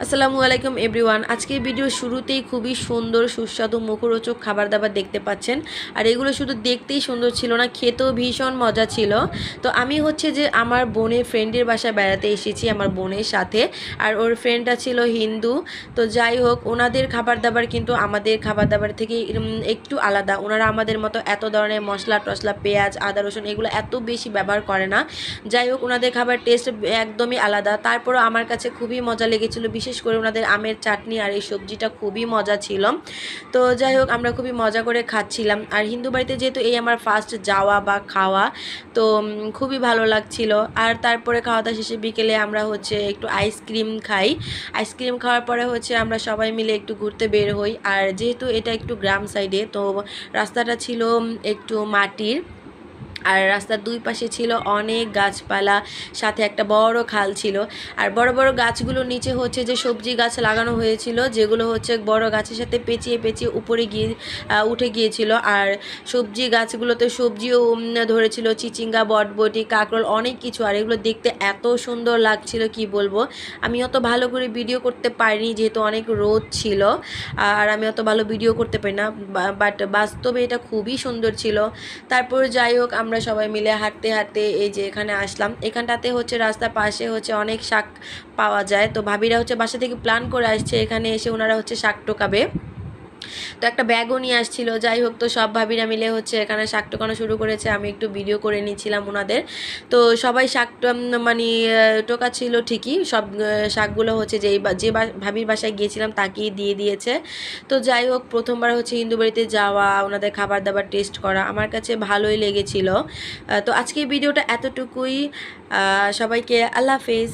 আসসালামু আলাইকুম এভরিওয়ান। আজকের ভিডিওর শুরুতেই খুবই সুন্দর সুস্বাদু মুখরোচক খাবার দাবার দেখতে পাচ্ছেন। আর এগুলো শুধু দেখতেই সুন্দর ছিল না, খেতেও ভীষণ মজা ছিল। তো আমি হচ্ছে যে আমার বোনের ফ্রেন্ডের বাসায় বেড়াতে এসেছি আমার বোনের সাথে। আর ওর ফ্রেন্ডটা ছিল হিন্দু। তো যাই হোক, ওনাদের খাবার দাবার কিন্তু আমাদের খাবার দাবার থেকে একটু আলাদা। ওনারা আমাদের মতো এত ধরনের মশলা টশলা পেঁয়াজ আদা রসুন এগুলো এত বেশি ব্যবহার করে না। যাই হোক, ওনাদের খাবার টেস্ট একদমই আলাদা। তারপরও আমার কাছে খুবই মজা লেগেছিল, বিশেষ করে ওনাদের আমের চাটনি আর এই সবজিটা খুবই মজা ছিল। তো যাই হোক, আমরা খুবই মজা করে খাচ্ছিলাম। আর হিন্দু বাড়িতে যেহেতু এই আমার ফার্স্ট যাওয়া বা খাওয়া, তো খুবই ভালো লাগছিল। আর তারপরে খাওয়া দাওয়া শেষে বিকেলে আমরা হচ্ছে একটু আইসক্রিম খাই। আইসক্রিম খাওয়ার পরে হচ্ছে আমরা সবাই মিলে একটু ঘুরতে বের হই। আর যেহেতু এটা একটু গ্রাম সাইডে, তো রাস্তাটা ছিল একটু মাটির। আর রাস্তার দুই পাশে ছিল অনেক গাছপালা, সাথে একটা বড় খাল ছিল। আর বড় বড় গাছগুলোর নিচে হচ্ছে যে সবজি গাছ লাগানো হয়েছিল, যেগুলো হচ্ছে বড় গাছের সাথে পেঁচিয়ে পেঁচিয়ে উপরে গিয়ে উঠে গিয়েছিল। আর সবজি গাছগুলোতে সবজিও ধরেছিল, চিচিঙ্গা বটবটি কাঁকরোল অনেক কিছু। আর এগুলো দেখতে এত সুন্দর লাগছিল কি বলবো। আমি অত ভালো করে ভিডিও করতে পারিনি যেহেতু অনেক রোদ ছিল, আর আমি অত ভালো ভিডিও করতে পারি না, বাট বাস্তবে এটা খুবই সুন্দর ছিল। তারপর যাই হোক, আমরা সবাই মিলে হাঁটতে হাঁটতে এই যে এখানে আসলাম। এখানটাতে হচ্ছে রাস্তার পাশে হচ্ছে অনেক শাক পাওয়া যায়। তো ভাবিরা হচ্ছে বাসা থেকে প্ল্যান করে আসছে, এখানে এসে ওনারা হচ্ছে শাক টোকাবে। তো একটা ব্যাগও নিয়ে আসছিল। যাই হোক, তো সব ভাবিরা মিলে হচ্ছে এখানে শাক টোকানো শুরু করেছে। আমি একটু ভিডিও করে নিচ্ছিলাম ওনাদের। তো সবাই শাক মানে টোকাচ্ছিল ঠিকই। সব শাকগুলো হচ্ছে যে ভাবির বাসায় গিয়েছিলাম তাকেই দিয়ে দিয়েছে। তো যাই হোক, প্রথমবার হচ্ছে হিন্দু বাড়িতে যাওয়া, ওনাদের খাবার দাবার টেস্ট করা আমার কাছে ভালোই লেগেছিল। তো আজকের ভিডিওটা এতটুকুই। সবাইকে আল্লাহ হাফেজ।